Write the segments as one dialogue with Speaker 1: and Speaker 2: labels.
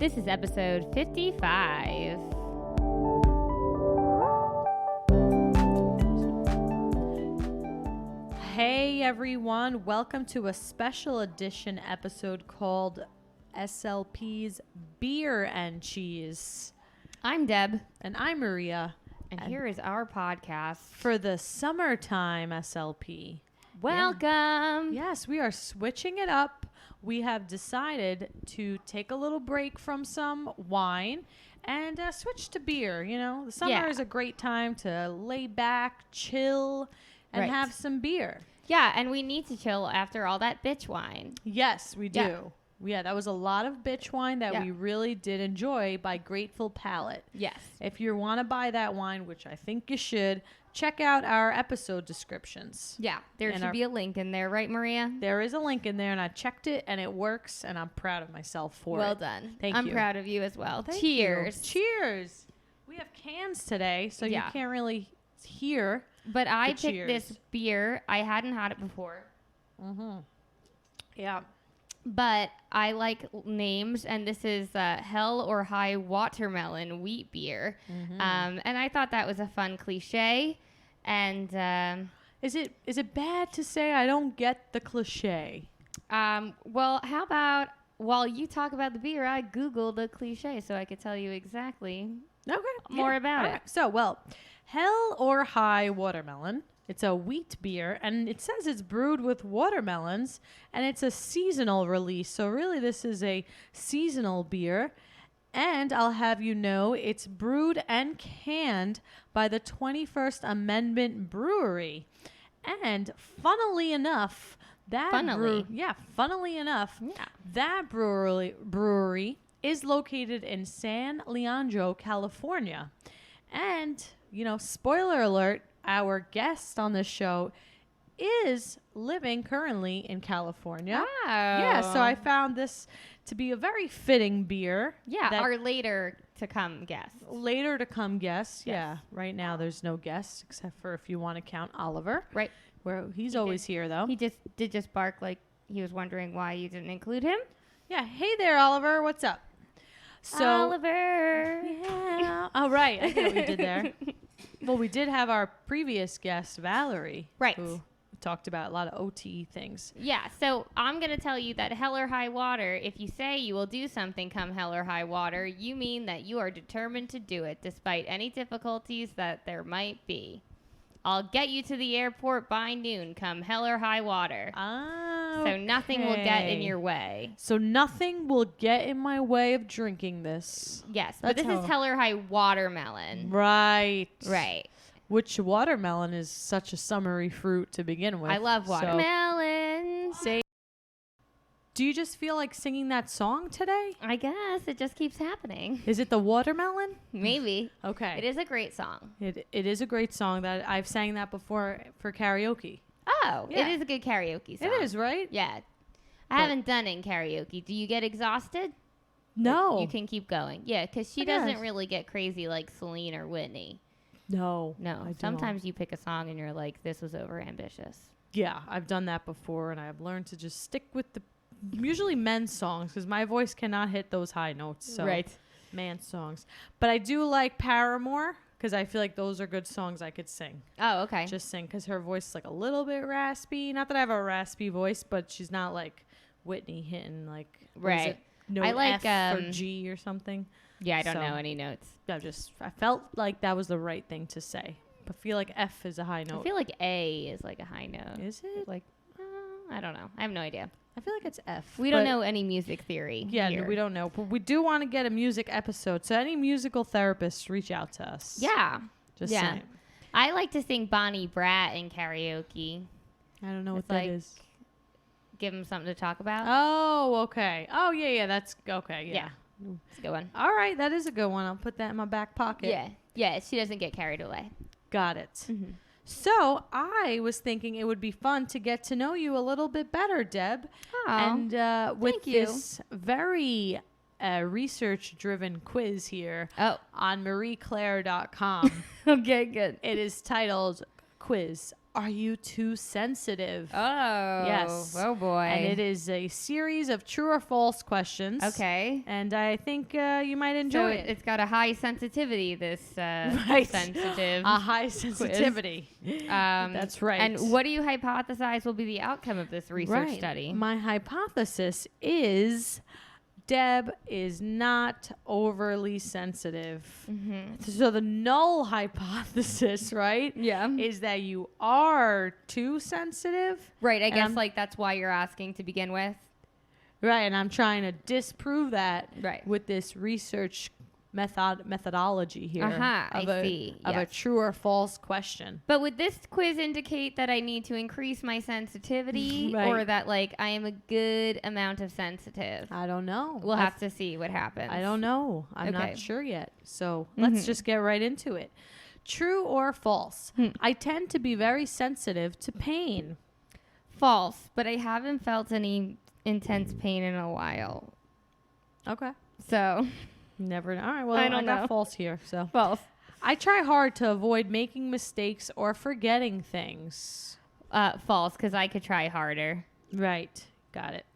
Speaker 1: This is episode 55.
Speaker 2: Hey everyone, welcome to a special edition episode called SLPs Beer and Cheese.
Speaker 1: I'm Deb.
Speaker 2: And I'm Maria.
Speaker 1: And here is our podcast
Speaker 2: for the summertime SLP.
Speaker 1: Welcome.
Speaker 2: Yes, we are switching it up. We have decided to take a little break from some wine and switch to beer. You know, the summer is a great time to lay back, chill, and have some beer.
Speaker 1: Yeah, and we need to chill after all that bitch wine.
Speaker 2: Yes, we do. Yeah, that was a lot of bitch wine that we really did enjoy by Grateful Palate.
Speaker 1: Yes.
Speaker 2: If you want to buy that wine, which I think you should, check out our episode descriptions.
Speaker 1: Yeah, there should be a link in there, right, Maria?
Speaker 2: There is a link in there, and I checked it, and it works, and I'm proud of myself for it.
Speaker 1: Well done.
Speaker 2: Thank you.
Speaker 1: I'm proud of you as well.
Speaker 2: Thank
Speaker 1: Cheers.
Speaker 2: You. Cheers. We have cans today, so you can't really hear.
Speaker 1: But I picked this beer. I hadn't had it before.
Speaker 2: Mm-hmm. Yeah.
Speaker 1: But I like names, and this is Hell or High Watermelon wheat beer.
Speaker 2: Mm-hmm.
Speaker 1: And I thought that was a fun cliche. And
Speaker 2: is it bad to say I don't get the cliche?
Speaker 1: Well, how about while you talk about the beer, I Google the cliche so I could tell you exactly more about it.
Speaker 2: So, Hell or High Watermelon. It's a wheat beer, and it says it's brewed with watermelons, and it's a seasonal release. So really, this is a seasonal beer. And I'll have you know, it's brewed and canned by the 21st Amendment Brewery. And funnily enough, that brewery is located in San Leandro, California. And, you know, spoiler alert, our guest on this show is living currently in California.
Speaker 1: Wow.
Speaker 2: Yeah, so I found this to be a very fitting beer.
Speaker 1: Yeah, our later to come guest.
Speaker 2: Later to come guest, yeah. Right now there's no guest except for if you want to count Oliver.
Speaker 1: Right.
Speaker 2: Where he's always here, though.
Speaker 1: He just bark like he was wondering why you didn't include him.
Speaker 2: Yeah, hey there, Oliver. What's up?
Speaker 1: So, Oliver.
Speaker 2: Yeah. Oh, right. I get what you did there. Well, we did have our previous guest, Valerie.
Speaker 1: Right.
Speaker 2: Who talked about a lot of OT things.
Speaker 1: Yeah, so I'm going to tell you that hell or high water, if you say you will do something come hell or high water, you mean that you are determined to do it despite any difficulties that there might be. I'll get you to the airport by noon come hell or high water. So nothing will get in your way.
Speaker 2: So nothing will get in my way of drinking this.
Speaker 1: Yes, but this is hell or high watermelon.
Speaker 2: Right.
Speaker 1: Right.
Speaker 2: Which watermelon is such a summery fruit to begin with.
Speaker 1: I love watermelon.
Speaker 2: Do you just feel like singing that song today?
Speaker 1: I guess. It just keeps happening.
Speaker 2: Is it the watermelon?
Speaker 1: Maybe.
Speaker 2: Okay.
Speaker 1: It is a great song.
Speaker 2: It is a great song that I've sang that before for karaoke.
Speaker 1: Oh, yeah. It is a good karaoke song.
Speaker 2: It is, right?
Speaker 1: Yeah. I haven't done it in karaoke. Do you get exhausted?
Speaker 2: No.
Speaker 1: You can keep going. Yeah, because she doesn't really get crazy like Celine or Whitney.
Speaker 2: No.
Speaker 1: Sometimes you pick a song and you're like, this was overambitious.
Speaker 2: Yeah, I've done that before, and I've learned to just stick with the usually men's songs because my voice cannot hit those high notes. So
Speaker 1: right.
Speaker 2: Man's songs. But I do like Paramore because I feel like those are good songs I could sing.
Speaker 1: Oh, okay.
Speaker 2: Just sing because her voice is like a little bit raspy. Not that I have a raspy voice, but she's not like Whitney hitting like note I like F or G or something.
Speaker 1: Yeah, I don't know any notes.
Speaker 2: I felt like that was the right thing to say. I feel like F is a high note.
Speaker 1: I feel like A is like a high note.
Speaker 2: Is it?
Speaker 1: Like, I don't know. I have no idea.
Speaker 2: I feel like it's F.
Speaker 1: We don't know any music theory.
Speaker 2: Yeah,
Speaker 1: here.
Speaker 2: we don't know. But we do want to get a music episode. So any musical therapists, reach out to us.
Speaker 1: Yeah.
Speaker 2: Just saying.
Speaker 1: I like to sing Bonnie Bratt in karaoke.
Speaker 2: I don't know what that is.
Speaker 1: Give them something to talk about.
Speaker 2: Oh, okay. Oh, yeah. That's okay. Yeah.
Speaker 1: It's a good one.
Speaker 2: All right. That is a good one. I'll put that in my back pocket.
Speaker 1: Yeah. Yeah. She doesn't get carried away.
Speaker 2: Got it.
Speaker 1: Mm-hmm.
Speaker 2: So I was thinking it would be fun to get to know you a little bit better, Deb.
Speaker 1: Oh,
Speaker 2: and with this very research-driven quiz here on marieclaire.com.
Speaker 1: Okay, good.
Speaker 2: It is titled Quiz. Are you too sensitive?
Speaker 1: Oh.
Speaker 2: Yes.
Speaker 1: Oh, boy.
Speaker 2: And it is a series of true or false questions.
Speaker 1: Okay.
Speaker 2: And I think you might enjoy it.
Speaker 1: It's got a high sensitivity, this
Speaker 2: Right.
Speaker 1: sensitive
Speaker 2: A high sensitivity. That's right.
Speaker 1: And what do you hypothesize will be the outcome of this research
Speaker 2: Right.
Speaker 1: study?
Speaker 2: My hypothesis is Deb is not overly sensitive.
Speaker 1: Mm-hmm.
Speaker 2: So the null hypothesis, right,
Speaker 1: Yeah.
Speaker 2: is that you are too sensitive.
Speaker 1: Right. I guess
Speaker 2: I'm-
Speaker 1: like that's why you're asking to begin with.
Speaker 2: Right, and I'm trying to disprove that
Speaker 1: Right.
Speaker 2: with this research methodology here
Speaker 1: I
Speaker 2: of
Speaker 1: see.
Speaker 2: a
Speaker 1: Yes.
Speaker 2: true or false question.
Speaker 1: But would this quiz indicate that I need to increase my sensitivity
Speaker 2: Right.
Speaker 1: or that like I am a good amount of sensitive?
Speaker 2: I don't know.
Speaker 1: We'll have to see what happens.
Speaker 2: I don't know. I'm
Speaker 1: Okay.
Speaker 2: not sure yet. So let's just get right into it. True or false? I tend to be very sensitive to pain.
Speaker 1: False, but I haven't felt any intense pain in a while.
Speaker 2: Okay.
Speaker 1: So,
Speaker 2: Never. All right. Well,
Speaker 1: I
Speaker 2: I
Speaker 1: don't
Speaker 2: got
Speaker 1: know.
Speaker 2: false here. So
Speaker 1: false.
Speaker 2: I try hard to avoid making mistakes or forgetting things.
Speaker 1: False, because I could try harder.
Speaker 2: Right. Got it.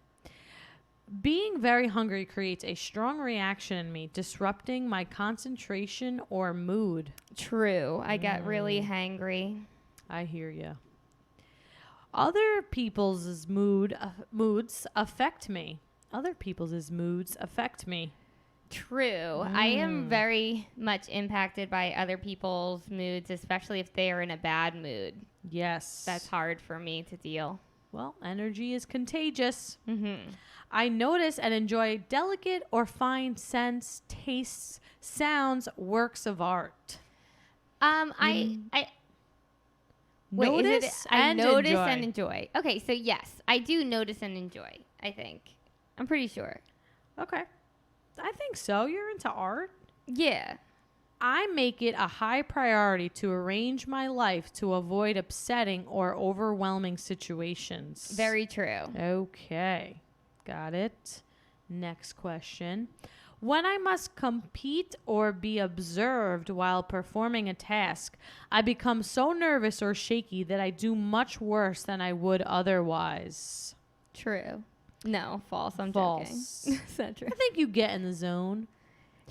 Speaker 2: Being very hungry creates a strong reaction in me, disrupting my concentration or mood.
Speaker 1: True. I get really hangry.
Speaker 2: I hear you. Other people's moods affect me. Other people's moods affect me.
Speaker 1: True. I am very much impacted by other people's moods, especially if they are in a bad mood.
Speaker 2: Yes.
Speaker 1: That's hard for me to deal.
Speaker 2: Well, energy is contagious.
Speaker 1: Mm-hmm.
Speaker 2: I notice and enjoy delicate or fine scents, tastes, sounds, works of art.
Speaker 1: I wait,
Speaker 2: Notice
Speaker 1: is it, I
Speaker 2: and
Speaker 1: notice
Speaker 2: enjoy.
Speaker 1: and enjoy. Okay, so yes, I do notice and enjoy. I think I'm pretty sure.
Speaker 2: Okay. I think so. You're into art.
Speaker 1: Yeah.
Speaker 2: I make it a high priority to arrange my life to avoid upsetting or overwhelming situations.
Speaker 1: Very true.
Speaker 2: Okay. Got it. Next question. When I must compete or be observed while performing a task, I become so nervous or shaky that I do much worse than I would otherwise.
Speaker 1: True. No, false. I'm
Speaker 2: False.
Speaker 1: joking. It's not true.
Speaker 2: I think you get in the zone.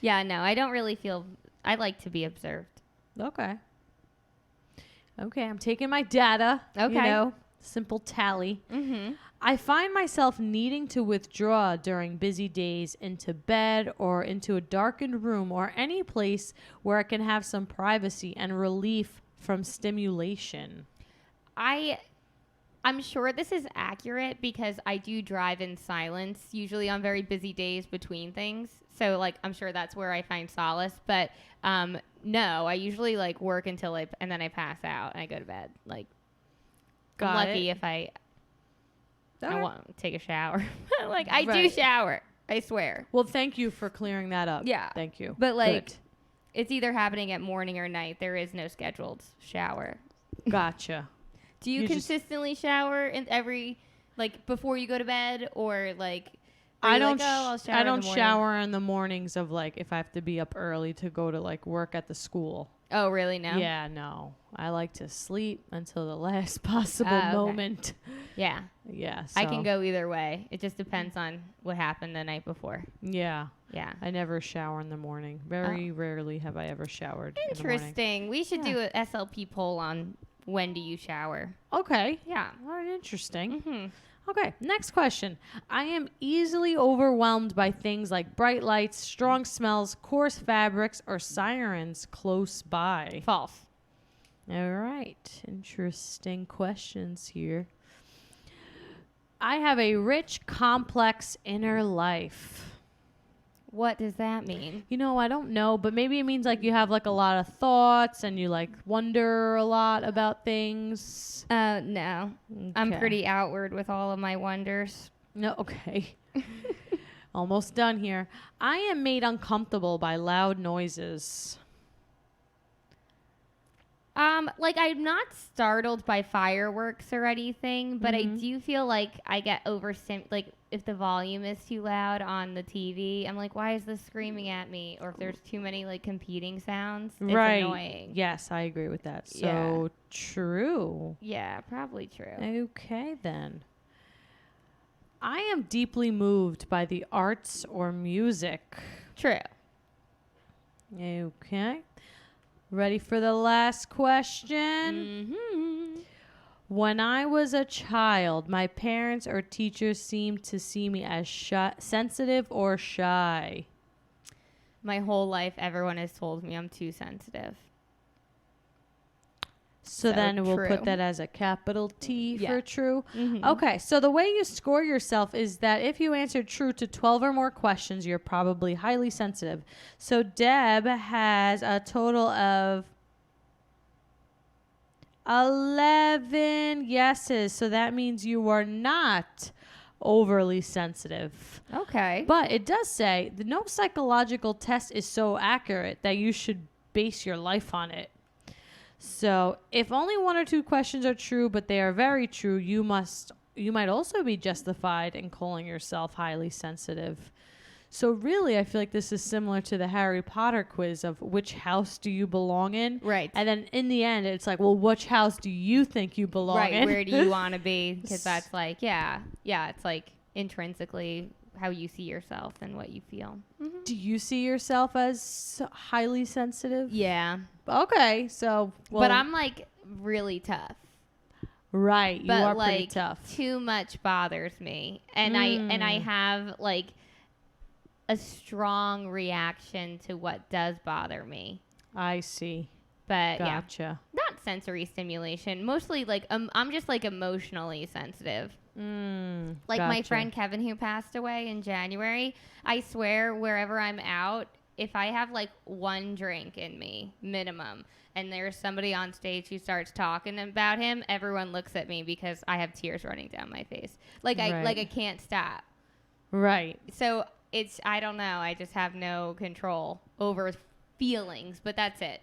Speaker 1: Yeah, no, I don't really feel. I like to be observed.
Speaker 2: Okay. Okay, I'm taking my data.
Speaker 1: Okay.
Speaker 2: You know, simple tally.
Speaker 1: Mm-hmm.
Speaker 2: I find myself needing to withdraw during busy days into bed or into a darkened room or any place where I can have some privacy and relief from stimulation.
Speaker 1: I'm sure this is accurate because I do drive in silence, usually on very busy days between things. So, like, I'm sure that's where I find solace. But no, I usually like work until and then I pass out and I go to bed. Like, I'm lucky if I want to take a shower. Like, I do
Speaker 2: Right.
Speaker 1: shower. I swear.
Speaker 2: Well, thank you for clearing that up.
Speaker 1: Yeah.
Speaker 2: Thank you.
Speaker 1: But like,
Speaker 2: Good.
Speaker 1: it's either happening at morning or night. There is no scheduled shower.
Speaker 2: Gotcha.
Speaker 1: Do you
Speaker 2: You just-
Speaker 1: consistently shower in like before you go to bed, or like?
Speaker 2: I
Speaker 1: you
Speaker 2: don't.
Speaker 1: Like, oh, I'll shower
Speaker 2: I
Speaker 1: in the
Speaker 2: don't
Speaker 1: morning"?
Speaker 2: shower in the mornings of like if I have to be up early to go to like work at the school.
Speaker 1: Oh, really? No.
Speaker 2: Yeah, no. I like to sleep until the last possible
Speaker 1: Okay.
Speaker 2: moment.
Speaker 1: Yeah.
Speaker 2: Yeah.
Speaker 1: I can
Speaker 2: so,
Speaker 1: go either way. It just depends on what happened the night before.
Speaker 2: Yeah.
Speaker 1: Yeah.
Speaker 2: I never shower in the morning. Very rarely have I ever showered in the morning.
Speaker 1: Interesting. We should do a SLP poll on when do you shower.
Speaker 2: Okay.
Speaker 1: Yeah.
Speaker 2: All right, interesting.
Speaker 1: Mm-hmm.
Speaker 2: Okay, next question. I am easily overwhelmed by things like bright lights, strong smells, coarse fabrics, or sirens close by.
Speaker 1: False.
Speaker 2: All right, interesting questions here. I have a rich, complex inner life.
Speaker 1: What does that mean?
Speaker 2: You know, I don't know, but maybe it means like you have like a lot of thoughts and you like wonder a lot about things.
Speaker 1: No. I'm
Speaker 2: Okay.
Speaker 1: pretty outward with all of my wonders.
Speaker 2: No, okay. Almost done here. I am made uncomfortable by loud noises.
Speaker 1: Like I'm not startled by fireworks or anything, but I
Speaker 2: Mhm.
Speaker 1: do feel like I get if the volume is too loud on the TV, I'm like, why is this screaming at me? Or if there's too many like competing sounds, it's annoying.
Speaker 2: Yes, I agree with that. So
Speaker 1: Yeah.
Speaker 2: true.
Speaker 1: Yeah, probably true.
Speaker 2: Okay, then. I am deeply moved by the arts or music.
Speaker 1: True.
Speaker 2: Okay. Ready for the last question?
Speaker 1: Mm-hmm.
Speaker 2: When I was a child, my parents or teachers seemed to see me as sensitive or shy.
Speaker 1: My whole life, everyone has told me I'm too sensitive.
Speaker 2: So then we'll
Speaker 1: true.
Speaker 2: put that as a capital T for true.
Speaker 1: Mm-hmm.
Speaker 2: Okay, so the way you score yourself is that if you answered true to 12 or more questions, you're probably highly sensitive. So Deb has a total of 11 yeses. So that means you are not overly sensitive.
Speaker 1: Okay.
Speaker 2: But it does say that no psychological test is so accurate that you should base your life on it. So if only one or two questions are true, but they are very true, you might also be justified in calling yourself highly sensitive. So really, I feel like this is similar to the Harry Potter quiz of which house do you belong in?
Speaker 1: Right.
Speaker 2: And then in the end, it's like, well, which house do you think you belong in?
Speaker 1: Right. Where do you want to be? Because that's like, yeah, it's like intrinsically how you see yourself and what you feel. Mm-hmm.
Speaker 2: Do you see yourself as highly sensitive?
Speaker 1: Yeah.
Speaker 2: Okay, so
Speaker 1: But I'm like really tough.
Speaker 2: Right, you
Speaker 1: But
Speaker 2: are
Speaker 1: like
Speaker 2: pretty tough.
Speaker 1: too much bothers me, and I have like a strong reaction to what does bother me.
Speaker 2: I see.
Speaker 1: But
Speaker 2: Gotcha.
Speaker 1: yeah, not sensory stimulation. Mostly like I'm just like emotionally sensitive. Like my friend Kevin who passed away in January. I swear wherever I'm out, if I have like one drink in me minimum, and there's somebody on stage who starts talking about him, everyone looks at me because I have tears running down my face. Like I can't stop.
Speaker 2: Right.
Speaker 1: So I don't know. I just have no control over feelings, but that's it.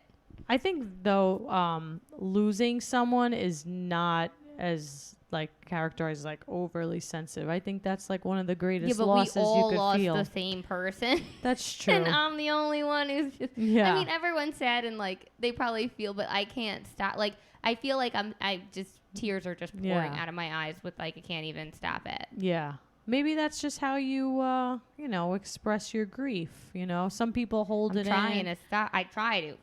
Speaker 2: I think though, losing someone is not as like characterized as like overly sensitive. I think that's like one of the greatest losses you could feel.
Speaker 1: We all lost the same person.
Speaker 2: That's true.
Speaker 1: And I'm the only one who's just,
Speaker 2: yeah.
Speaker 1: I mean, everyone's sad and like they probably feel, but I can't stop. Like I feel like tears are just pouring out of my eyes with like I can't even stop it.
Speaker 2: Yeah. Maybe that's just how you express your grief. You know, some people hold it in.
Speaker 1: I'm trying to stop. I'm trying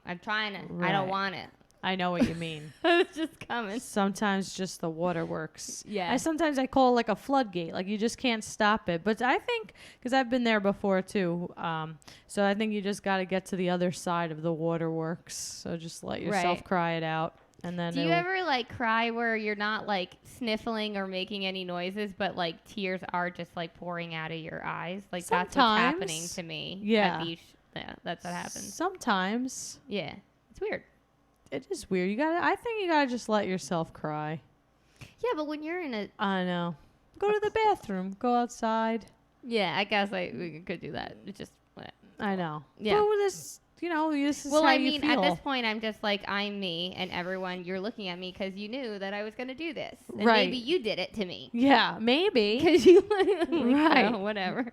Speaker 1: to.
Speaker 2: Right.
Speaker 1: I don't want it.
Speaker 2: I know what you mean.
Speaker 1: It's just coming.
Speaker 2: Sometimes just the waterworks.
Speaker 1: Yeah.
Speaker 2: Sometimes I call it like a floodgate. Like you just can't stop it. But I think, because I've been there before too, so I think you just got to get to the other side of the waterworks. So just let yourself cry it out. And then
Speaker 1: do you ever like cry where you're not like sniffling or making any noises, but like tears are just like pouring out of your eyes? Like
Speaker 2: sometimes.
Speaker 1: That's what's happening to me.
Speaker 2: Yeah.
Speaker 1: Yeah, that's what happens.
Speaker 2: Sometimes.
Speaker 1: Yeah. It's weird.
Speaker 2: It is weird. I think you gotta just let yourself cry.
Speaker 1: Yeah, but when you're in
Speaker 2: I know. Go to the bathroom. Go outside.
Speaker 1: Yeah, I guess we could do that. It's just.
Speaker 2: I know.
Speaker 1: Yeah.
Speaker 2: But this is
Speaker 1: well,
Speaker 2: how
Speaker 1: I
Speaker 2: you
Speaker 1: mean,
Speaker 2: feel.
Speaker 1: at this point, I'm just like, I'm me, and everyone, you're looking at me because you knew that I was going to do this. And
Speaker 2: right.
Speaker 1: maybe you did it to me.
Speaker 2: Yeah, maybe.
Speaker 1: Because you,
Speaker 2: right.
Speaker 1: So, whatever.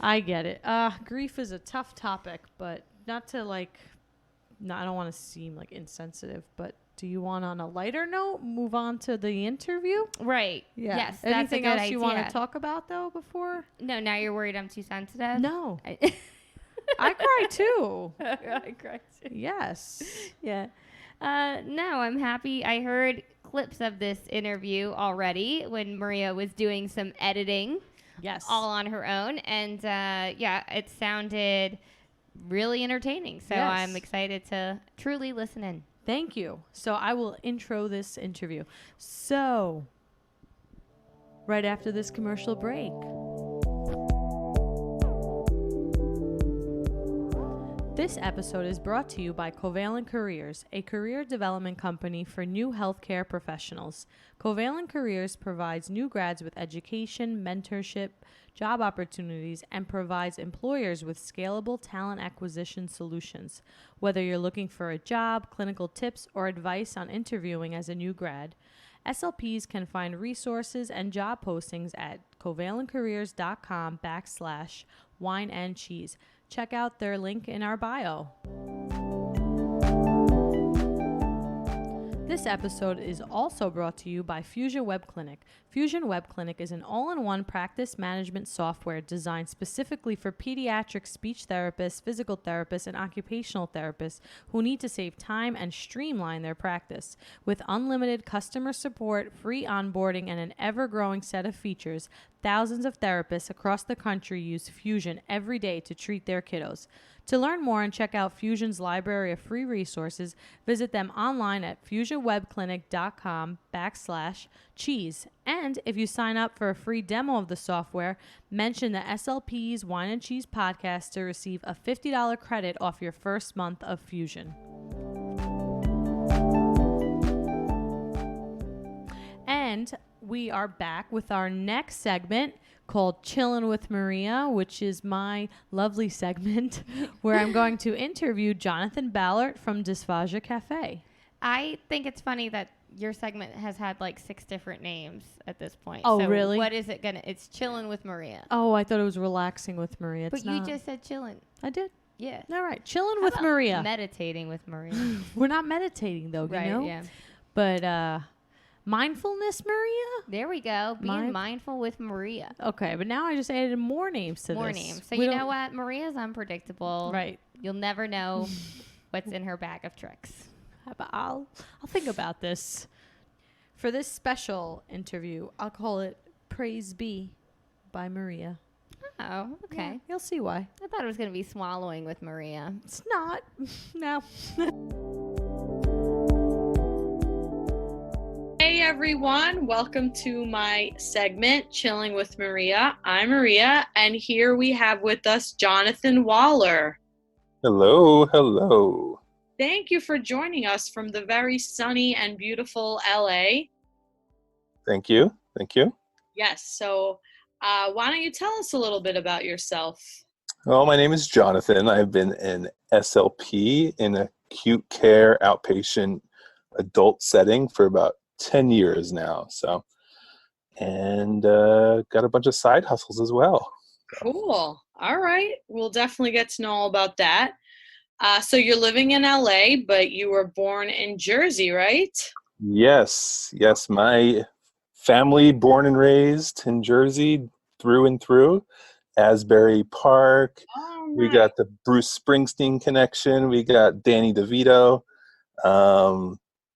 Speaker 2: I get it. Grief is a tough topic, but not to like, no, I don't want to seem like insensitive, but do you want on a lighter note move on to the interview?
Speaker 1: Right.
Speaker 2: Yeah.
Speaker 1: Yes.
Speaker 2: Anything
Speaker 1: that's a good
Speaker 2: else you want
Speaker 1: idea.
Speaker 2: to talk about though before?
Speaker 1: No, now you're worried I'm too sensitive?
Speaker 2: No. I cry too.
Speaker 1: I cry too.
Speaker 2: Yes.
Speaker 1: Yeah. No, I'm happy. I heard clips of this interview already when Maria was doing some editing.
Speaker 2: Yes.
Speaker 1: All on her own. And it sounded really entertaining. So
Speaker 2: yes.
Speaker 1: I'm excited to truly listen in.
Speaker 2: Thank you. So I will intro this interview. So, right after this commercial break. This episode is brought to you by Covalent Careers, a career development company for new healthcare professionals. Covalent Careers provides new grads with education, mentorship, job opportunities, and provides employers with scalable talent acquisition solutions. Whether you're looking for a job, clinical tips, or advice on interviewing as a new grad, SLPs can find resources and job postings at covalentcareers.com/wine and cheese. Check out their link in our bio. This episode is also brought to you by Fusion Web Clinic. Fusion Web Clinic is an all-in-one practice management software designed specifically for pediatric speech therapists, physical therapists, and occupational therapists who need to save time and streamline their practice. With unlimited customer support, free onboarding, and an ever-growing set of features, thousands of therapists across the country use Fusion every day to treat their kiddos. To learn more and check out Fusion's library of free resources, visit them online at fusionwebclinic.com/cheese. And if you sign up for a free demo of the software, mention the SLPs Wine and Cheese podcast to receive a $50 credit off your first month of Fusion. And we are back with our next segment called Chillin with Maria, which is my lovely segment where I'm going to interview Jonathan Ballard from Dysphagia Cafe.
Speaker 1: I think it's funny that your segment has had like 6 different names at this point.
Speaker 2: Oh,
Speaker 1: so
Speaker 2: really?
Speaker 1: What is it gonna? It's Chillin with Maria.
Speaker 2: Oh, I thought it was Relaxing with Maria.
Speaker 1: But you just said chillin'.
Speaker 2: I did.
Speaker 1: Yeah.
Speaker 2: All right, Chillin
Speaker 1: How
Speaker 2: with
Speaker 1: about
Speaker 2: Maria.
Speaker 1: Meditating with Maria.
Speaker 2: We're not meditating though,
Speaker 1: Right,
Speaker 2: you know?
Speaker 1: yeah.
Speaker 2: But mindfulness, Maria?
Speaker 1: There we go. Being mindful with Maria.
Speaker 2: Okay, but now I just added more names to
Speaker 1: More
Speaker 2: this.
Speaker 1: names. So you know what? Maria's unpredictable.
Speaker 2: Right.
Speaker 1: You'll never know what's in her bag of tricks.
Speaker 2: But I'll think about this. For this special interview, I'll call it Praise Be by Maria.
Speaker 1: Oh, okay.
Speaker 2: Yeah, you'll see why.
Speaker 1: I thought it was going to be swallowing with Maria.
Speaker 2: It's not. No. Hey everyone, welcome to my segment, Chilling with Maria. I'm Maria, and here we have with us Jonathan Waller.
Speaker 3: Hello, hello.
Speaker 2: Thank you for joining us from the very sunny and beautiful LA.
Speaker 3: Thank you.
Speaker 2: Yes, so why don't you tell us a little bit about yourself?
Speaker 3: Well, my name is Jonathan. I've been an SLP in acute care outpatient adult setting for about 10 years now. So, and got a bunch of side hustles as well.
Speaker 2: Cool. All right. We'll definitely get to know all about that. So you're living in LA, but you were born in Jersey, right?
Speaker 3: Yes. My family born and raised in Jersey through and through. Asbury Park.
Speaker 2: Oh,
Speaker 3: We got the Bruce Springsteen connection. We got Danny DeVito.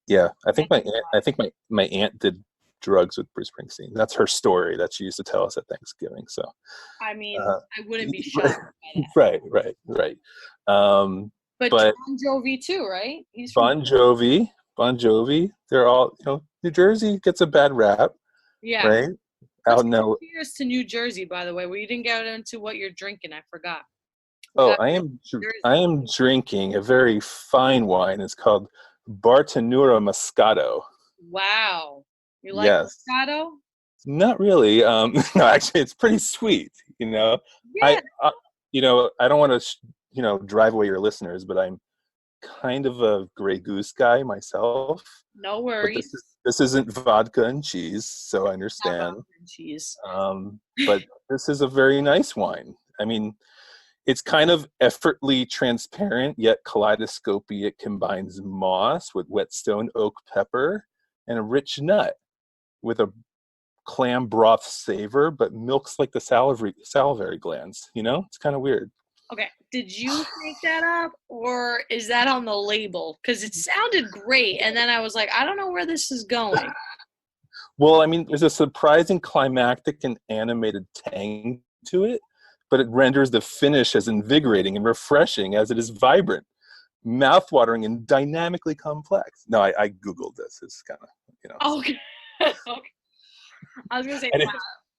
Speaker 3: Yeah, I think my aunt did drugs with Bruce Springsteen. That's her story that she used to tell us at Thanksgiving. So,
Speaker 2: I mean, I wouldn't be shocked by that.
Speaker 3: Right.
Speaker 2: But Bon Jovi too, right? He's
Speaker 3: Bon Jovi. They're all, New Jersey gets a bad rap.
Speaker 2: Yeah.
Speaker 3: Right.
Speaker 2: Cheers to New Jersey, by the way. We didn't get into what you're drinking. I forgot.
Speaker 3: I am drinking a very fine wine. It's called Bartonura Moscato.
Speaker 2: Wow. You like Moscato?
Speaker 3: Not really. No, actually, it's pretty sweet.
Speaker 2: Yeah.
Speaker 3: I don't want to, drive away your listeners, but I'm kind of a Grey Goose guy myself.
Speaker 2: No worries.
Speaker 3: This isn't vodka and cheese, so I understand.
Speaker 2: Vodka and cheese.
Speaker 3: But this is a very nice wine. I mean, it's kind of effortlessly transparent, yet kaleidoscopic. It combines moss with whetstone oak pepper and a rich nut with a clam broth savor, but milks like the salivary glands. It's kind of weird.
Speaker 2: Okay. Did you make that up, or is that on the label? Because it sounded great, and then I was like, I don't know where this is going.
Speaker 3: Well, I mean, there's a surprising climactic and animated tang to it, but it renders the finish as invigorating and refreshing as it is vibrant, mouthwatering, and dynamically complex. No, I Googled this. It's kind of,
Speaker 2: Okay. I was going to say,
Speaker 3: I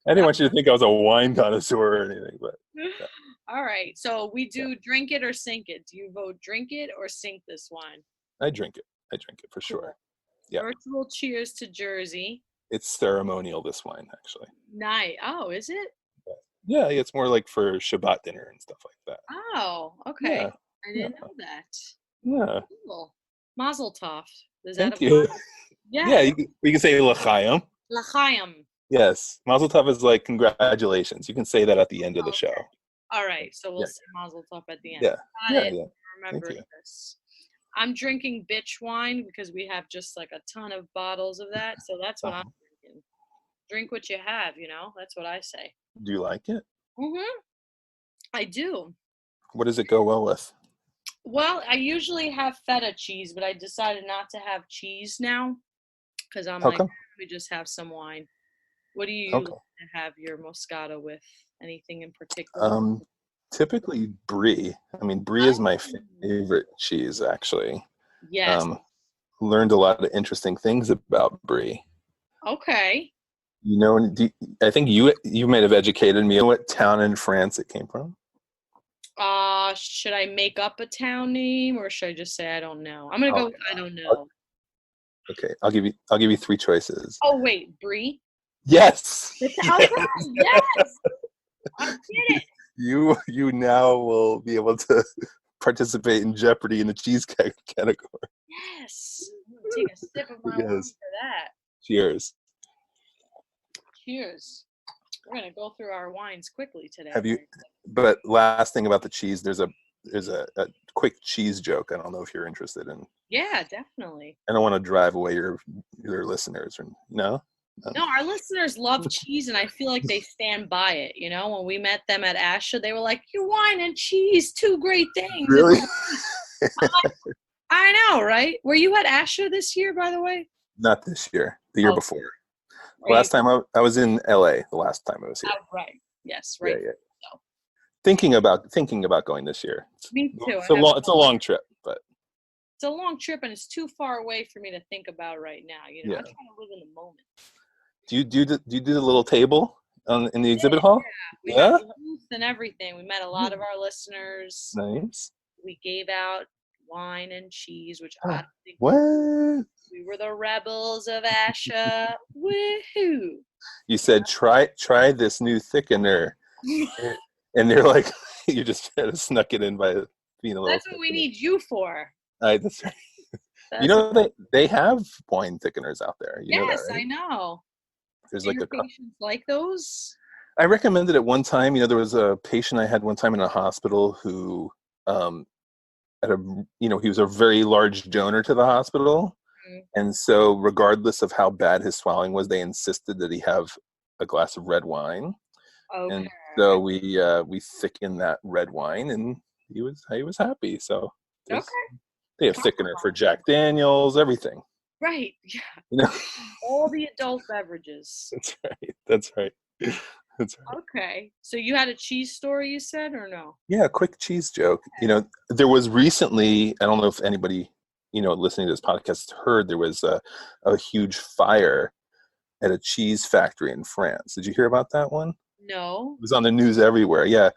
Speaker 3: didn't want you to think I was a wine connoisseur or anything, but. Yeah.
Speaker 2: All right. So we do drink it or sink it. Do you vote drink it or sink this wine?
Speaker 3: I drink it for sure. Yeah.
Speaker 2: Virtual cheers to Jersey.
Speaker 3: It's ceremonial, this wine, actually.
Speaker 2: Nice. Oh, is it?
Speaker 3: Yeah, it's more like for Shabbat dinner and stuff like that.
Speaker 2: Oh, okay.
Speaker 3: Yeah.
Speaker 2: I didn't know that.
Speaker 3: Yeah.
Speaker 2: Cool. Mazel tov.
Speaker 3: Thank you. Yeah, you can say l'chaim.
Speaker 2: L'chaim.
Speaker 3: Yes, Mazel Tov is like congratulations. You can say that at the end of the show.
Speaker 2: All right, so we'll
Speaker 3: Yeah.
Speaker 2: say Mazel Tov at the end.
Speaker 3: Yeah,
Speaker 2: Got it.
Speaker 3: yeah.
Speaker 2: Remember
Speaker 3: Thank you.
Speaker 2: this. I'm drinking bitch wine because we have just like a ton of bottles of that, so that's what I'm drinking. Drink what you have, That's what I say.
Speaker 3: Do you like it?
Speaker 2: I do.
Speaker 3: What does it go well with?
Speaker 2: Well, I usually have feta cheese, but I decided not to have cheese now because I'm
Speaker 3: How
Speaker 2: like,
Speaker 3: come?
Speaker 2: let me just have some wine. What do you
Speaker 3: Okay.
Speaker 2: like to have your Moscato with? Anything in particular?
Speaker 3: Typically brie. I mean, brie is my favorite cheese, actually.
Speaker 2: Yes.
Speaker 3: Learned a lot of interesting things about brie.
Speaker 2: Okay.
Speaker 3: I think you might have educated me on what town in France it came from.
Speaker 2: Should I make up a town name or should I just say I don't know? I'm gonna go with I don't know.
Speaker 3: Okay, I'll give you three choices.
Speaker 2: Oh wait, brie?
Speaker 3: Yes.
Speaker 2: Yes. I did it.
Speaker 3: You now will be able to participate in Jeopardy in the cheese category.
Speaker 2: Yes. Take a sip of my wine for that.
Speaker 3: Cheers.
Speaker 2: Cheers. We're gonna go through our wines quickly today.
Speaker 3: But last thing about the cheese, there's a quick cheese joke. I don't know if you're interested in.
Speaker 2: Yeah, definitely.
Speaker 3: I don't want to drive away your listeners, or no.
Speaker 2: No, our listeners love cheese, and I feel like they stand by it. When we met them at ASHA, they were like, "Your wine and cheese, two great things."
Speaker 3: Really?
Speaker 2: I know, right? Were you at ASHA this year, by the way?
Speaker 3: Not this year. The year before.
Speaker 2: Right.
Speaker 3: Last time I was in LA. The last time I was here.
Speaker 2: Oh, right. Yes. Right.
Speaker 3: Yeah.
Speaker 2: So.
Speaker 3: Thinking about going this year.
Speaker 2: Me too.
Speaker 3: It's a long trip, but
Speaker 2: it's a long trip, and it's too far away for me to think about right now. I'm trying to live in the moment.
Speaker 3: Do you do the little table in the exhibit hall?
Speaker 2: We got the booth and everything. We met a lot of our listeners.
Speaker 3: Nice.
Speaker 2: We gave out wine and cheese, which I don't think we were the rebels of ASHA. Woohoo!
Speaker 3: You said try this new thickener, and they're like, you just snuck it in by being a little.
Speaker 2: That's what we need you for.
Speaker 3: That's right. They have wine thickeners out there. You know that, right?
Speaker 2: I know.
Speaker 3: There's
Speaker 2: like patients like those.
Speaker 3: I recommended it one time. There was a patient I had one time in a hospital who, he was a very large donor to the hospital, and so regardless of how bad his swelling was, they insisted that he have a glass of red wine. Okay. And so we thickened that red wine, and he was happy. So they have thickener for Jack Daniels, everything.
Speaker 2: Right. Yeah. All the adult beverages.
Speaker 3: That's right.
Speaker 2: Okay. So you had a cheese story, you said, or no?
Speaker 3: Yeah, a quick cheese joke. Okay. There was recently, I don't know if anybody, listening to this podcast heard, there was a huge fire at a cheese factory in France. Did you hear about that one?
Speaker 2: No.
Speaker 3: It was on the news everywhere. Yeah.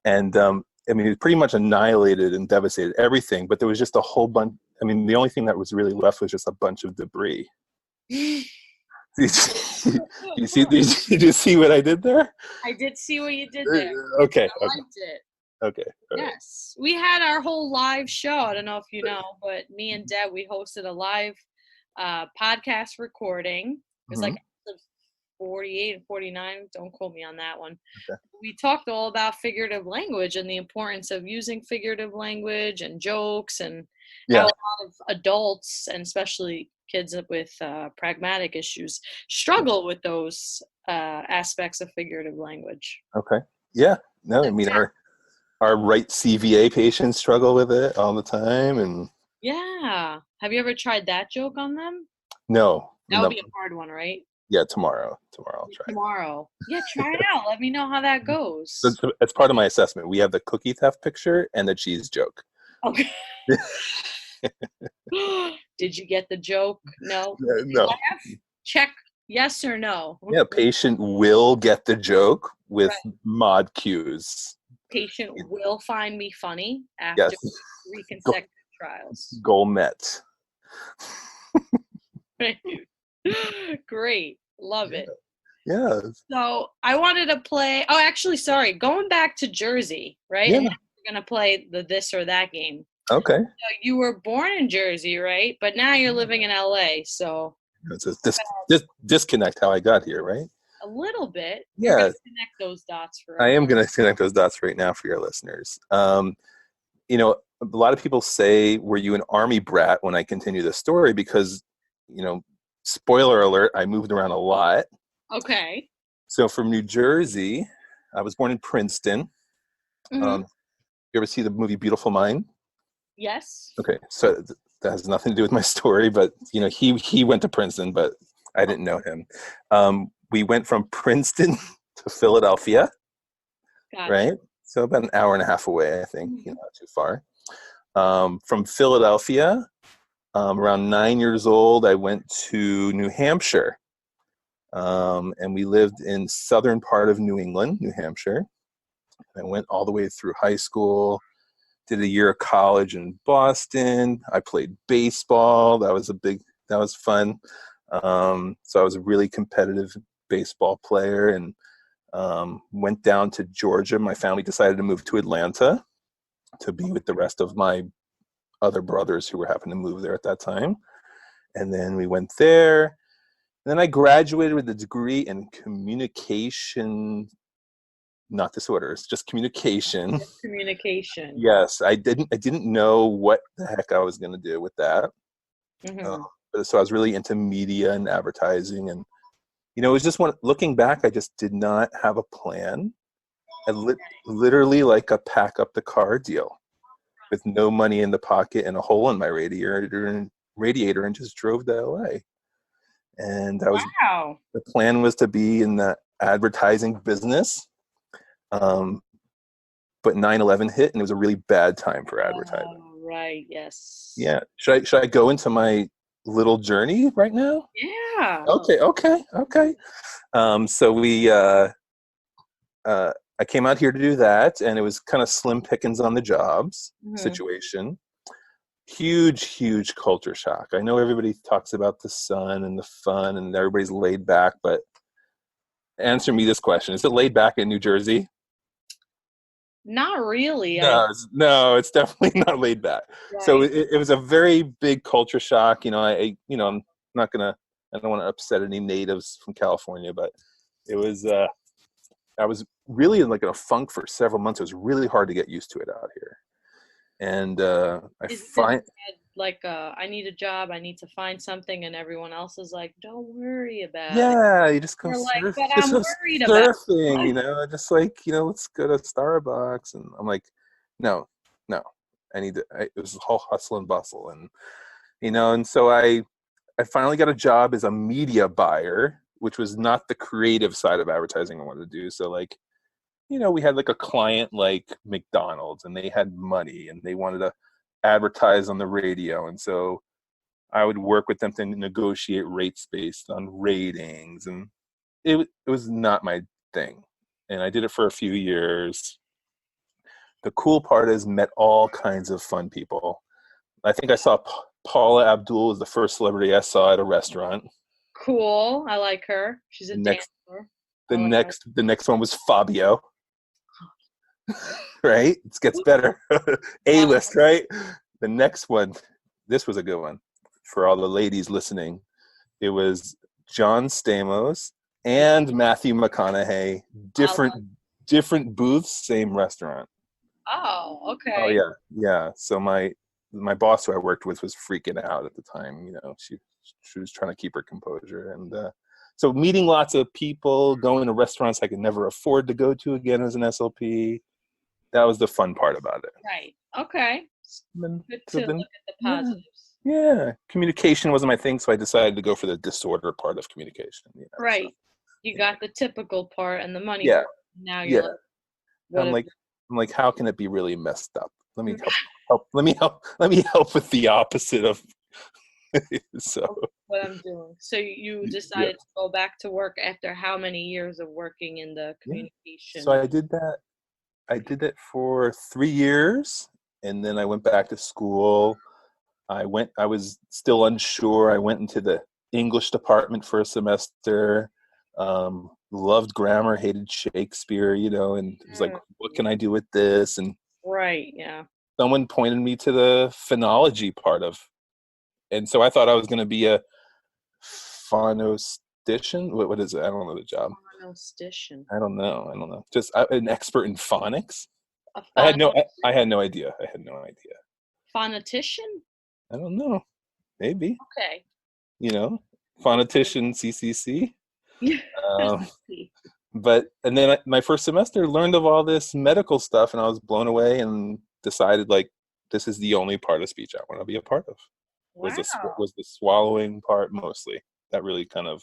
Speaker 3: And it pretty much annihilated and devastated everything, but there was just a whole bunch. The only thing that was really left was just a bunch of debris. Did you see what I did there?
Speaker 2: I did see what you did there.
Speaker 3: Okay.
Speaker 2: I liked it.
Speaker 3: Okay.
Speaker 2: Yes. We had our whole live show. I don't know if you know, but me and Deb, we hosted a live podcast recording. It was like 48 and 49. Don't quote me on that one. Okay. We talked all about figurative language and the importance of using figurative language and jokes, and how a lot of adults, and especially kids with pragmatic issues, struggle with those aspects of figurative language.
Speaker 3: Okay. Yeah. No, our right CVA patients struggle with it all the time. And
Speaker 2: yeah. Have you ever tried that joke on them?
Speaker 3: No.
Speaker 2: That would be a hard one, right?
Speaker 3: Yeah, tomorrow I'll try.
Speaker 2: Tomorrow. Yeah, try it out. Let me know how that goes.
Speaker 3: That's part of my assessment. We have the cookie theft picture and the cheese joke.
Speaker 2: Okay. Did you get the joke? No.
Speaker 3: No.
Speaker 2: Check yes or no.
Speaker 3: Yeah, patient will get the joke with mod cues.
Speaker 2: Patient will find me funny after 3 consecutive trials.
Speaker 3: Goal met.
Speaker 2: Great. Love it.
Speaker 3: Yeah.
Speaker 2: So I wanted to play. Oh, actually, sorry. Going back to Jersey, right?
Speaker 3: Yeah.
Speaker 2: And we're going to play the this or that game.
Speaker 3: Okay.
Speaker 2: So you were born in Jersey, right? But now you're living in LA. So
Speaker 3: It's a disconnect how I got here, right?
Speaker 2: A little bit.
Speaker 3: Yeah.
Speaker 2: You're going to connect those dots for us.
Speaker 3: I am going to connect those dots right now for your listeners. You know, a lot of people say, were you an army brat, when I continue the story, because, you know, spoiler alert, I moved around a lot.
Speaker 2: Okay.
Speaker 3: So from New Jersey, I was born in Princeton.
Speaker 2: Mm-hmm.
Speaker 3: You ever see the movie Beautiful Mind?
Speaker 2: Yes.
Speaker 3: Okay, so that has nothing to do with my story, but you know, he went to Princeton, but I didn't know him. We went from Princeton to Philadelphia,
Speaker 2: Gotcha.
Speaker 3: right? So about an hour and a half away, I think, you know, not too far. From Philadelphia, around 9 years old, I went to New Hampshire, and we lived in southern part of New England, New Hampshire. I went all the way through high school. Did a year of college in Boston. I played baseball. That was fun. So I was a really competitive baseball player, and went down to Georgia. My family decided to move to Atlanta to be with the rest of my other brothers who were happening to move there at that time. And then we went there. And then I graduated with a degree in communication, not disorders, just communication.
Speaker 2: Communication.
Speaker 3: Yes, I didn't know what the heck I was going to do with that.
Speaker 2: Mm-hmm.
Speaker 3: So I was really into media and advertising, and you know, it was just looking back, I just did not have a plan. I literally like a pack up the car deal, with no money in the pocket and a hole in my radiator, and just drove to LA. And
Speaker 2: Wow.
Speaker 3: the plan was to be in the advertising business. But 9/11 hit, and it was a really bad time for advertising.
Speaker 2: Right. Yes.
Speaker 3: Yeah. Should I go into my little journey right now?
Speaker 2: Yeah.
Speaker 3: Okay. So I came out here to do that, and it was kind of slim pickings on the jobs situation. Huge culture shock. I know everybody talks about the sun and the fun, and everybody's laid back, but answer me this question: is it laid back in New Jersey?
Speaker 2: Not really.
Speaker 3: No, it's definitely not laid back.
Speaker 2: Right.
Speaker 3: So it was a very big culture shock. You know, I don't want to upset any natives from California, but it was, I was really in a funk for several months. It was really hard to get used to it out here. And
Speaker 2: I need a job, I need to find something, and everyone else is like, don't worry about it.
Speaker 3: Yeah, you just go
Speaker 2: surf, but I'm worried about
Speaker 3: surfing, you know, just let's go to Starbucks. And I'm like, no, it was a whole hustle and bustle. And, you know, and so I finally got a job as a media buyer, which was not the creative side of advertising I wanted to do. So you know, we had a client like McDonald's, and they had money, and they wanted to advertise on the radio. And so I would work with them to negotiate rates based on ratings. And it was not my thing. And I did it for a few years. The cool part is met all kinds of fun people. I think I saw Paula Abdul was the first celebrity I saw at a restaurant.
Speaker 2: Cool. I like her. She's a dancer.
Speaker 3: The next one was Fabio. Right? It gets better. A-list, right? The next one, this was a good one for all the ladies listening. It was John Stamos and Matthew McConaughey. Different booths, same restaurant.
Speaker 2: Oh, okay.
Speaker 3: Oh yeah. So my boss who I worked with was freaking out at the time. You know, she was trying to keep her composure. And so meeting lots of people, going to restaurants I could never afford to go to again as an SLP. That was the fun part about it.
Speaker 2: Right. Okay. Good to look at the positives.
Speaker 3: Yeah. Communication wasn't my thing, so I decided to go for the disorder part of communication. You know,
Speaker 2: right.
Speaker 3: So,
Speaker 2: you got the typical part and the money part. Now you're
Speaker 3: I'm like, how can it be really messed up? Let me help. Let me help with the opposite of so
Speaker 2: what I'm doing. So you decided to go back to work after how many years of working in the communication?
Speaker 3: So I did that for 3 years, and then I went back to school. I was still unsure. I went into the English department for a semester. Loved grammar, hated Shakespeare, you know, and it was like, what can I do with this? And someone pointed me to the phonology part of, and so I thought I was going to be a phonostician. What is it? I don't know the job.
Speaker 2: Phonostician.
Speaker 3: I don't know. Just an expert in phonics.
Speaker 2: A
Speaker 3: I had no idea. I had no idea.
Speaker 2: phonetician?
Speaker 3: I don't know. Maybe.
Speaker 2: Okay.
Speaker 3: Phonetician, CCC.
Speaker 2: Yeah.
Speaker 3: Um, and then my first semester learned of all this medical stuff, and I was blown away and decided like this is the only part of speech I want to be a part of.
Speaker 2: Wow.
Speaker 3: Was the swallowing part mostly that really kind of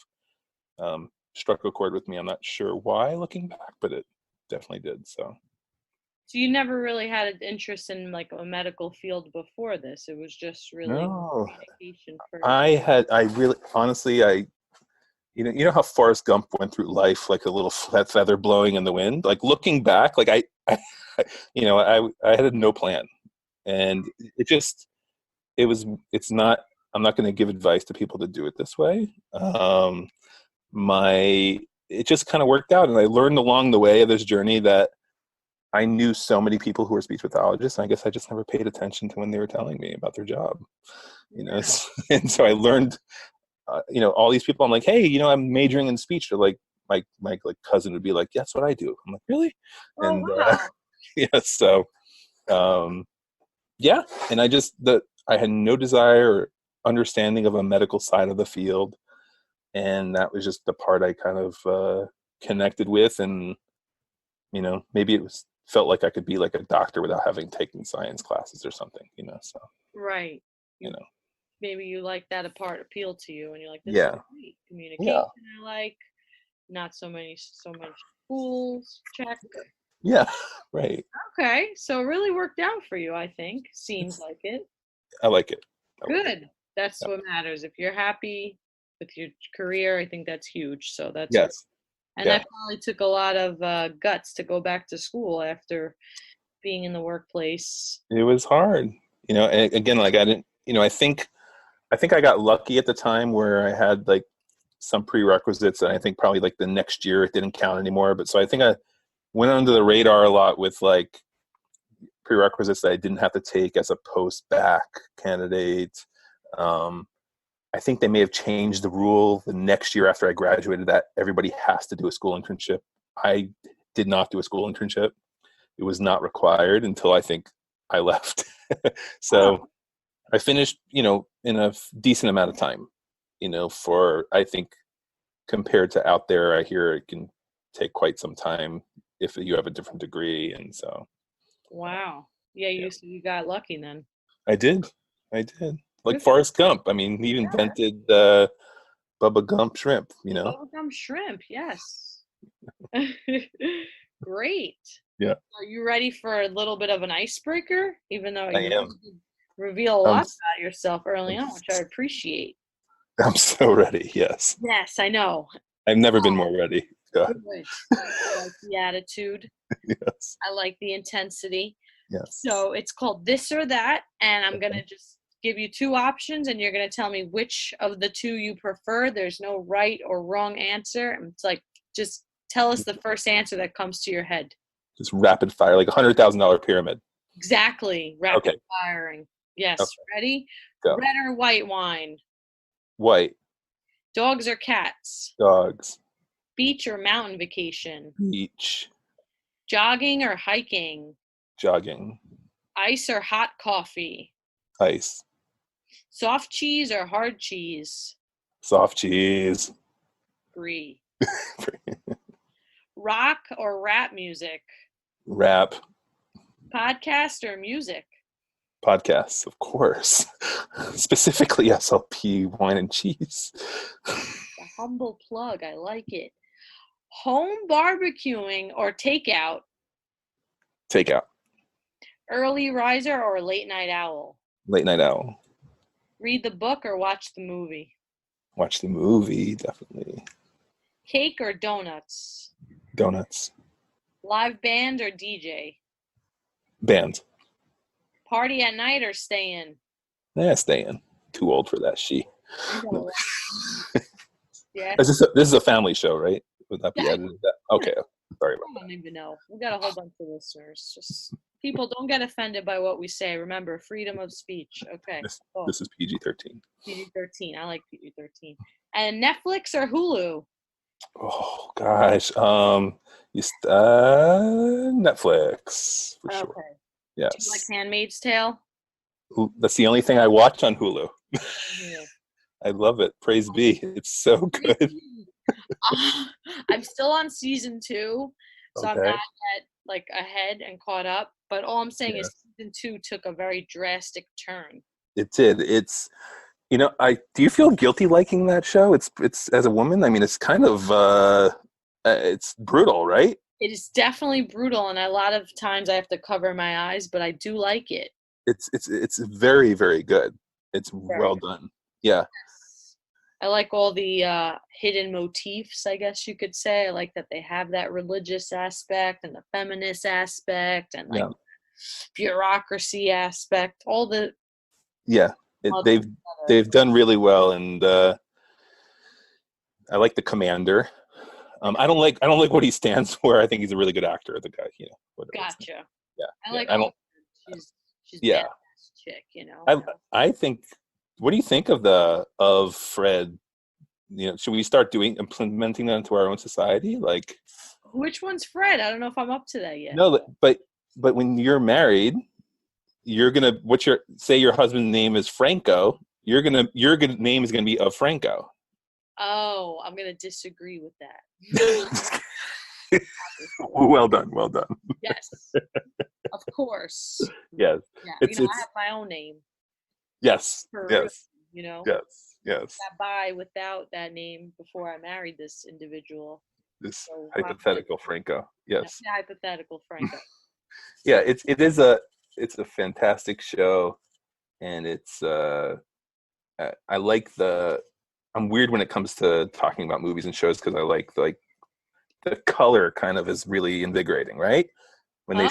Speaker 3: struck a chord with me. I'm not sure why looking back, but it definitely did. So
Speaker 2: you never really had an interest in like a medical field before this. It was just really communication first.
Speaker 3: I really honestly you know how Forrest Gump went through life like a little feather blowing in the wind. Like looking back, like I had no plan, and it's not. I'm not going to give advice to people to do it this way. It just kind of worked out, and I learned along the way of this journey that I knew so many people who were speech pathologists, and I guess I just never paid attention to when they were telling me about their job. And so I learned. All these people, I'm like, hey, I'm majoring in speech. They're like, my cousin would be like, yeah, that's what I do. I'm like, really?
Speaker 2: Oh, wow.
Speaker 3: Yeah. So, yeah. And I had no desire or understanding of a medical side of the field. And that was just the part I kind of connected with. And, maybe felt like I could be like a doctor without having taken science classes or something, so.
Speaker 2: Right. Maybe you like that part appealed to you, and you're like, this is great. Communication, I like. Not so many schools. Check.
Speaker 3: Yeah, right.
Speaker 2: Okay, so it really worked out for you, I think. Seems like it.
Speaker 3: I like it.
Speaker 2: Good. That's what matters. If you're happy with your career, I think that's huge. So that's
Speaker 3: yes.
Speaker 2: And that probably took a lot of guts to go back to school after being in the workplace.
Speaker 3: It was hard, and again, like I didn't, I think I got lucky at the time where I had like some prerequisites, and I think probably like the next year it didn't count anymore. But so I think I went under the radar a lot with like prerequisites that I didn't have to take as a post-bac candidate. I think they may have changed the rule the next year after I graduated that everybody has to do a school internship. I did not do a school internship. It was not required until I think I left. So I finished, in a decent amount of time, for, I think, compared to out there, I hear it can take quite some time if you have a different degree. And so.
Speaker 2: Wow. Yeah, you got lucky then.
Speaker 3: I did. Like Forrest Gump. I mean, he invented Bubba Gump shrimp,
Speaker 2: Bubba Gump shrimp, yes. Great.
Speaker 3: Yeah.
Speaker 2: Are you ready for a little bit of an icebreaker? Even though
Speaker 3: I am.
Speaker 2: Reveal a lot about yourself early on, which I appreciate.
Speaker 3: I'm so ready, yes.
Speaker 2: Yes, I know.
Speaker 3: I've never been more ready. Go ahead.
Speaker 2: I like the attitude.
Speaker 3: Yes.
Speaker 2: I like the intensity.
Speaker 3: Yes.
Speaker 2: So it's called This or That, and I'm going to just give you two options, and you're going to tell me which of the two you prefer. There's no right or wrong answer. It's like, just tell us the first answer that comes to your head.
Speaker 3: Just rapid fire, like $100,000 pyramid.
Speaker 2: Exactly. Rapid firing. Yes. Okay. Ready?
Speaker 3: Go.
Speaker 2: Red or white wine?
Speaker 3: White.
Speaker 2: Dogs or cats?
Speaker 3: Dogs.
Speaker 2: Beach or mountain vacation?
Speaker 3: Beach.
Speaker 2: Jogging or hiking?
Speaker 3: Jogging.
Speaker 2: Ice or hot coffee?
Speaker 3: Ice.
Speaker 2: Soft cheese or hard cheese?
Speaker 3: Soft cheese.
Speaker 2: Brie. Rock or rap music?
Speaker 3: Rap.
Speaker 2: Podcast or music?
Speaker 3: Podcasts, of course. Specifically SLP wine and cheese.
Speaker 2: A humble plug. I like it. Home barbecuing or takeout?
Speaker 3: Takeout.
Speaker 2: Early riser or late night owl?
Speaker 3: Late night owl.
Speaker 2: Read the book or watch the movie?
Speaker 3: Watch the movie, definitely.
Speaker 2: Cake or donuts?
Speaker 3: Donuts.
Speaker 2: Live band or DJ?
Speaker 3: Band.
Speaker 2: Party at night or stay in?
Speaker 3: Yeah, stay in. Too old for that. No.
Speaker 2: Yeah.
Speaker 3: This is a family show, right? Would that be edited? Okay. Sorry about that.
Speaker 2: I don't even know. We got a whole bunch of listeners. Just People don't get offended by what we say. Remember, freedom of speech. Okay.
Speaker 3: This is PG-13.
Speaker 2: PG-13. I like PG-13. And Netflix or Hulu?
Speaker 3: Oh gosh, Netflix for sure.
Speaker 2: Okay.
Speaker 3: Yes.
Speaker 2: Do you like Handmaid's Tale?
Speaker 3: That's the only thing I watch on Hulu.
Speaker 2: Yeah.
Speaker 3: I love it. Praise be. It's so good.
Speaker 2: I'm still on season 2, so I'm not
Speaker 3: Okay.
Speaker 2: yet like ahead and caught up. But all I'm saying
Speaker 3: Yeah.
Speaker 2: is season 2 took a very drastic turn.
Speaker 3: It did. It's I do you feel guilty liking that show? It's as a woman, I mean it's kind of it's brutal, right?
Speaker 2: It is definitely brutal, and a lot of times I have to cover my eyes, but I do like it.
Speaker 3: It's very, very good. It's
Speaker 2: Very
Speaker 3: well
Speaker 2: good.
Speaker 3: done. Yeah.
Speaker 2: I like all the hidden motifs, I guess you could say. I like that they have that religious aspect and the feminist aspect and like
Speaker 3: Yeah.
Speaker 2: bureaucracy aspect. All the
Speaker 3: Yeah.
Speaker 2: all
Speaker 3: They've done really well, and I like the commander. I don't like what he stands for. I think he's a really good actor. The guy, whatever.
Speaker 2: Gotcha.
Speaker 3: Yeah.
Speaker 2: I
Speaker 3: Yeah.
Speaker 2: like.
Speaker 3: I don't.
Speaker 2: She's
Speaker 3: Yeah.
Speaker 2: badass chick,
Speaker 3: I think. What do you think of Fred? Should we start implementing that into our own society? Like,
Speaker 2: Which one's Fred? I don't know if I'm up to that yet.
Speaker 3: no, but when you're married, you're gonna say your husband's name is Franco. Your name is gonna be of Franco.
Speaker 2: Oh, I'm gonna disagree with that.
Speaker 3: Well done.
Speaker 2: Yes, of course.
Speaker 3: Yes.
Speaker 2: Yeah, I have my own name.
Speaker 3: Yes. Yes. Yes.
Speaker 2: Got by without that name before I married this individual.
Speaker 3: This hypothetical Franco. Yes.
Speaker 2: Yeah, hypothetical Franco.
Speaker 3: Yeah, it's a fantastic show, and it's I like I'm weird when it comes to talking about movies and shows because I like the color kind of is really invigorating, right? When they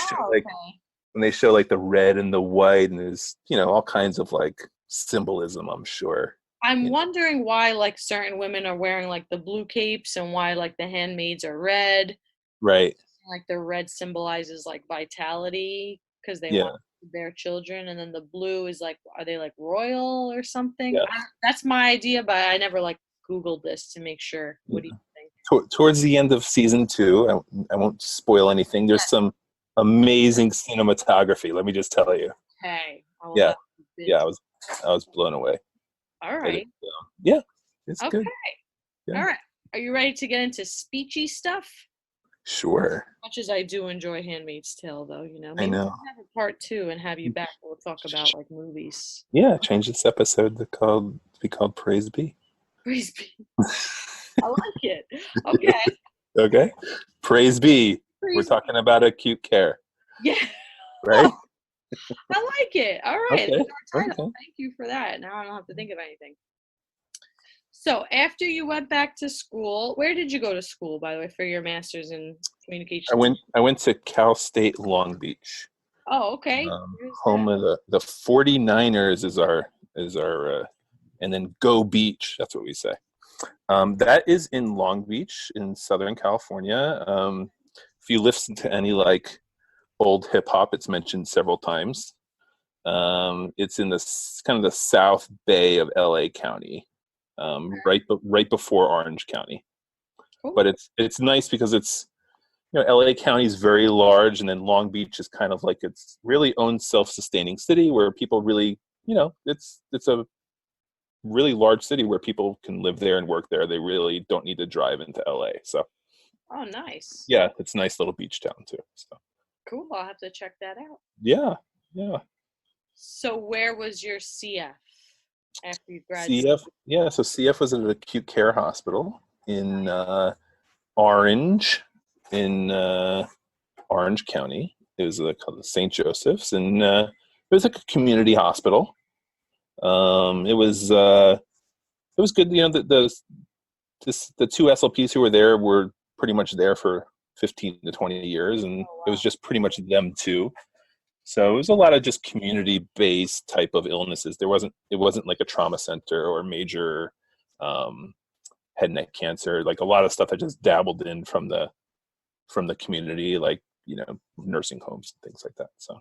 Speaker 3: show like the red and the white, and there's all kinds of like symbolism, I'm sure.
Speaker 2: I'm wondering why like certain women are wearing like the blue capes and why like the handmaids are red.
Speaker 3: Right.
Speaker 2: Like the red symbolizes like vitality because they want to bear children, and then the blue is like, are they like royal or something?
Speaker 3: Yeah.
Speaker 2: That's my idea, but I never like Googled this to make sure. What do you think?
Speaker 3: Towards the end of season 2, I won't spoil anything. There's some amazing cinematography. Let me just tell you.
Speaker 2: Hey.
Speaker 3: Yeah. I was blown away.
Speaker 2: All right.
Speaker 3: Yeah, it's
Speaker 2: okay.
Speaker 3: good. Yeah.
Speaker 2: All right. Are you ready to get into speechy stuff?
Speaker 3: Sure.
Speaker 2: As much as I do enjoy Handmaid's Tale, though, Maybe
Speaker 3: I know.
Speaker 2: we'll have a part 2 and have you back. We'll talk about like movies.
Speaker 3: Yeah, change this episode to be called Praise Be.
Speaker 2: Praise Be. I like it. Okay.
Speaker 3: Okay. Praise Be. We're talking about acute care.
Speaker 2: Yeah.
Speaker 3: Right?
Speaker 2: I like it. All right.
Speaker 3: Okay.
Speaker 2: Thank you for that. Now I don't have to think of anything. So after you went back to school, where did you go to school, by the way, for your master's in communications?
Speaker 3: I went to Cal State Long Beach.
Speaker 2: Oh, okay.
Speaker 3: Home of the 49ers is our and then Go Beach. That's what we say. That is in Long Beach in Southern California. If you listen to any like old hip hop, it's mentioned several times. It's in kind of the South Bay of LA County, right before Orange County. Cool. But it's nice because it's LA County is very large, and then Long Beach is kind of like its really own self-sustaining city where people really it's a really large city where people can live there and work there. They really don't need to drive into LA. So.
Speaker 2: Oh, nice.
Speaker 3: Yeah, it's a nice little beach town too. So.
Speaker 2: Cool. I'll have to check that out.
Speaker 3: Yeah.
Speaker 2: So where was your CF after you graduated?
Speaker 3: CF, yeah. So CF was at an acute care hospital in Orange, Orange County. It was called St. Joseph's, and it was like a community hospital. It was good. The 2 SLPs who were there were pretty much there for 15 to 20 years, and it was just pretty much them too. So it was a lot of just community-based type of illnesses. It wasn't like a trauma center or major head and neck cancer. Like a lot of stuff I just dabbled in from the community, like nursing homes and things like that. So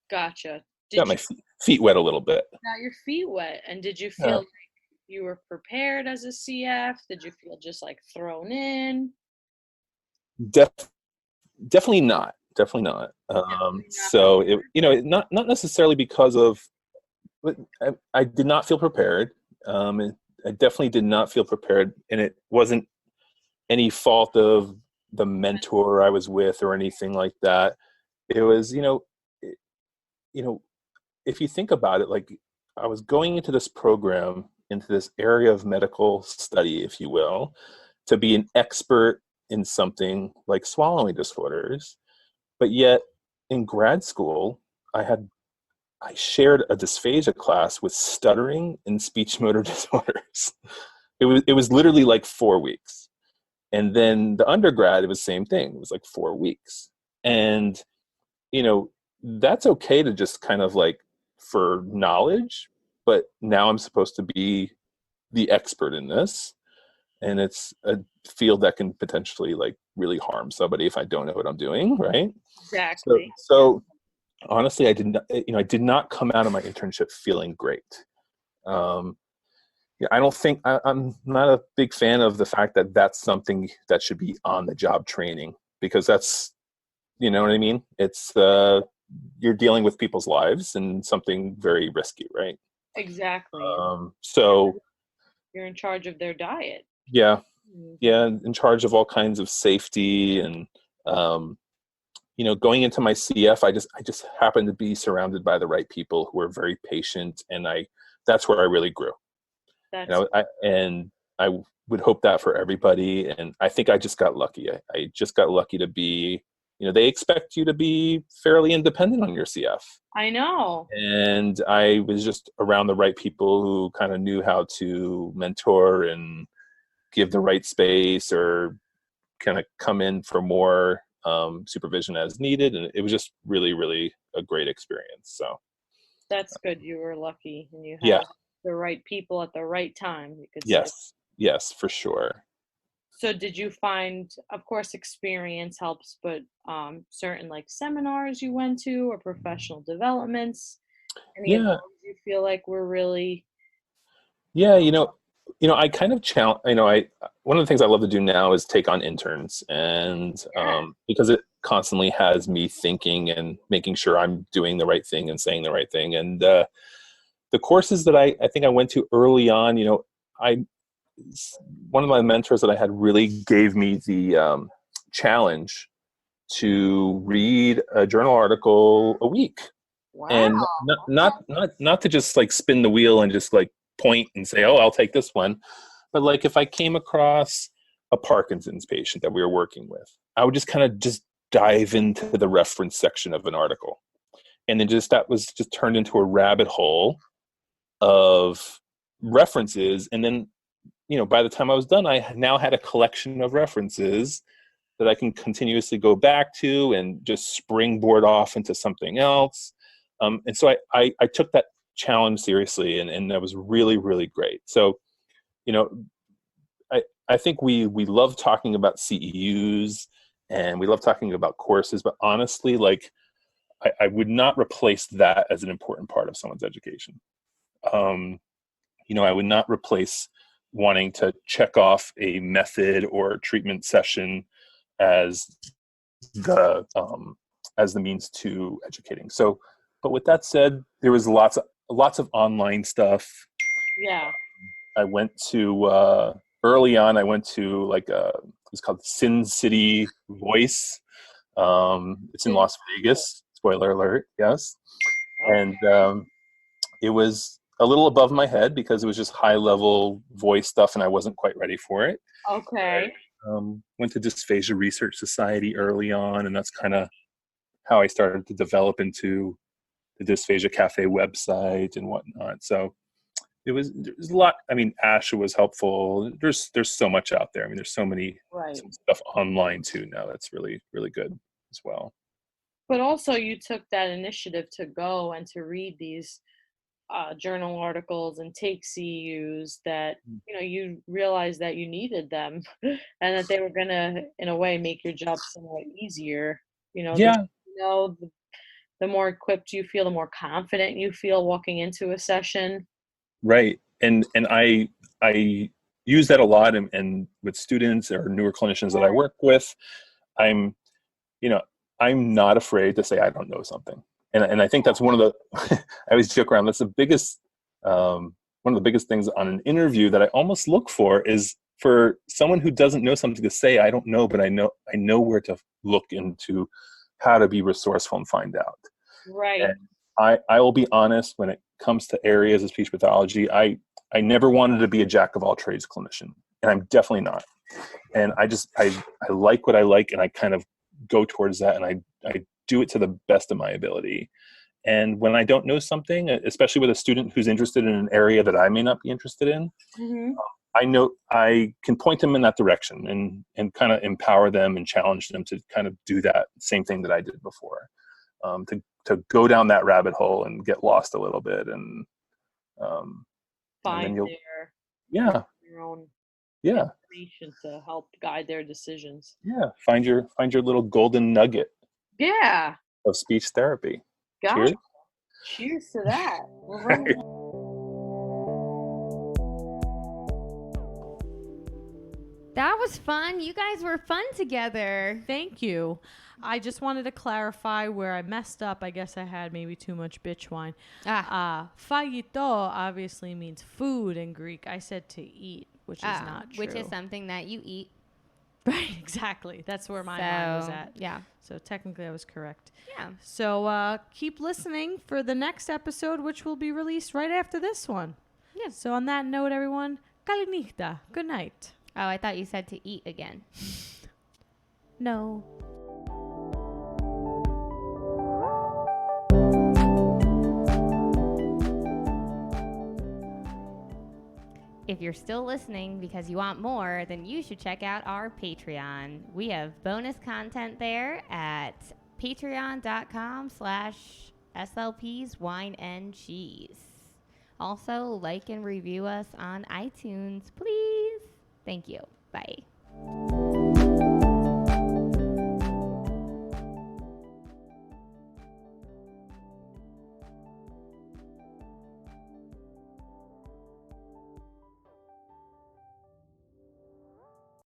Speaker 4: Gotcha.
Speaker 3: got my feet wet a little bit.
Speaker 4: Got your feet wet. And did you
Speaker 3: Yeah.
Speaker 4: feel like you were prepared as a CF? Did you feel just like thrown in?
Speaker 3: Definitely not. Definitely not. So not necessarily because of. But I did not feel prepared. I definitely did not feel prepared, and it wasn't any fault of the mentor I was with or anything like that. It was, if you think about it, like I was going into this program, into this area of medical study, if you will, to be an expert in something like swallowing disorders, but yet in grad school, I shared a dysphagia class with stuttering and speech motor disorders. It was literally like 4 weeks. And then the undergrad, it was the same thing. It was like 4 weeks. And, that's okay to just kind of like for knowledge, but now I'm supposed to be the expert in this. And it's a field that can potentially like really harm somebody if I don't know what I'm doing, right?
Speaker 4: Exactly.
Speaker 3: So honestly, I did not come out of my internship feeling great. I don't think I'm not a big fan of the fact that that's something that should be on the job training, because that's, you know what I mean? It's you're dealing with people's lives and something very risky, right?
Speaker 4: Exactly.
Speaker 3: So
Speaker 4: you're in charge of their diet.
Speaker 3: Yeah, in charge of all kinds of safety and going into my CF, I just happened to be surrounded by the right people who were very patient, and that's where I really grew. I would hope that for everybody, and I think I just got lucky. I just got lucky to be, they expect you to be fairly independent on your CF.
Speaker 4: I know.
Speaker 3: And I was just around the right people who kind of knew how to mentor and give the right space, or kind of come in for more supervision as needed, and it was just really, really a great experience. So
Speaker 4: that's good. You were lucky, and you had the right people at the right time, you could say.
Speaker 3: Yes, for sure.
Speaker 4: So did you find, of course, experience helps, but certain like seminars you went to or professional developments, any of those you feel like were really?
Speaker 3: I kind of challenge, one of the things I love to do now is take on interns, and because it constantly has me thinking and making sure I'm doing the right thing and saying the right thing. And the courses that I think I went to early on, one of my mentors that I had really gave me the challenge to read a journal article a week.
Speaker 4: Wow.
Speaker 3: And not to just like spin the wheel and just like point and say, oh, I'll take this one. But like if I came across a Parkinson's patient that we were working with, I would just kind of just dive into the reference section of an article. And then that was just turned into a rabbit hole of references. And then, by the time I was done, I now had a collection of references that I can continuously go back to and just springboard off into something else. And so I took that challenge seriously, and that was really, really great. So, I think we love talking about CEUs and we love talking about courses, but honestly, like I would not replace that as an important part of someone's education. I would not replace wanting to check off a method or treatment session as the means to educating. So, but with that said, there was lots of online stuff.
Speaker 4: Yeah.
Speaker 3: I went to early on. I went to it's called Sin City Voice. It's in Las Vegas. Spoiler alert. Yes, and it was a little above my head because it was just high level voice stuff, and I wasn't quite ready for it.
Speaker 4: Okay.
Speaker 3: Went to Dysphagia Research Society early on, and that's kind of how I started to develop into the Dysphagia Cafe website and whatnot. So there's a lot. I mean, ASHA was helpful. There's so much out there. I mean, there's so many some stuff online too now that's really, really good as well.
Speaker 4: But also you took that initiative to go and to read these journal articles and take CEUs that, you realized that you needed them and that they were going to, in a way, make your job somewhat easier.
Speaker 3: Yeah.
Speaker 4: The more equipped you feel, the more confident you feel walking into a session.
Speaker 3: Right. And I use that a lot, and with students or newer clinicians that I work with. I'm you know I'm not afraid to say I don't know something, and I think that's one of the I always joke around, that's the biggest one of the biggest things on an interview that I almost look for, is for someone who doesn't know something to say I don't know, but I know where to look into how to be resourceful and find out.
Speaker 4: Right.
Speaker 3: And I will be honest, when it comes to areas of speech pathology, I never wanted to be a jack of all trades clinician, and I'm definitely not. And I like what I like, and I kind of go towards that, and I do it to the best of my ability. And when I don't know something, especially with a student who's interested in an area that I may not be interested in,
Speaker 4: Mm-hmm.
Speaker 3: I know I can point them in that direction, and kind of empower them and challenge them to kind of do that same thing that I did before, to go down that rabbit hole and get lost a little bit, and
Speaker 4: Find
Speaker 3: then
Speaker 4: their own
Speaker 3: yeah
Speaker 4: information to help guide their decisions.
Speaker 3: find your little golden nugget
Speaker 4: Yeah.
Speaker 3: of speech therapy.
Speaker 4: Gosh.
Speaker 3: Cheers.
Speaker 4: Cheers to that. All right.
Speaker 1: That was fun. You guys were fun together.
Speaker 2: Thank you. I just wanted to clarify where I messed up. I guess I had maybe too much bitch wine. Fagito obviously means food in Greek. I said to eat, which is not true.
Speaker 1: Which is something that you eat.
Speaker 2: Right, exactly. That's where my mind was at.
Speaker 1: Yeah.
Speaker 2: So technically I was correct.
Speaker 1: Yeah.
Speaker 2: So keep listening for the next episode, which will be released right after this one.
Speaker 1: Yeah.
Speaker 2: So on that note, everyone, kalinihta. Good night.
Speaker 1: Oh, I thought you said to eat again.
Speaker 2: No.
Speaker 1: If you're still listening because you want more, then you should check out our Patreon. We have bonus content there at patreon.com/SLPs Wine and Cheese. Also, like and review us on iTunes, please. Thank you. Bye.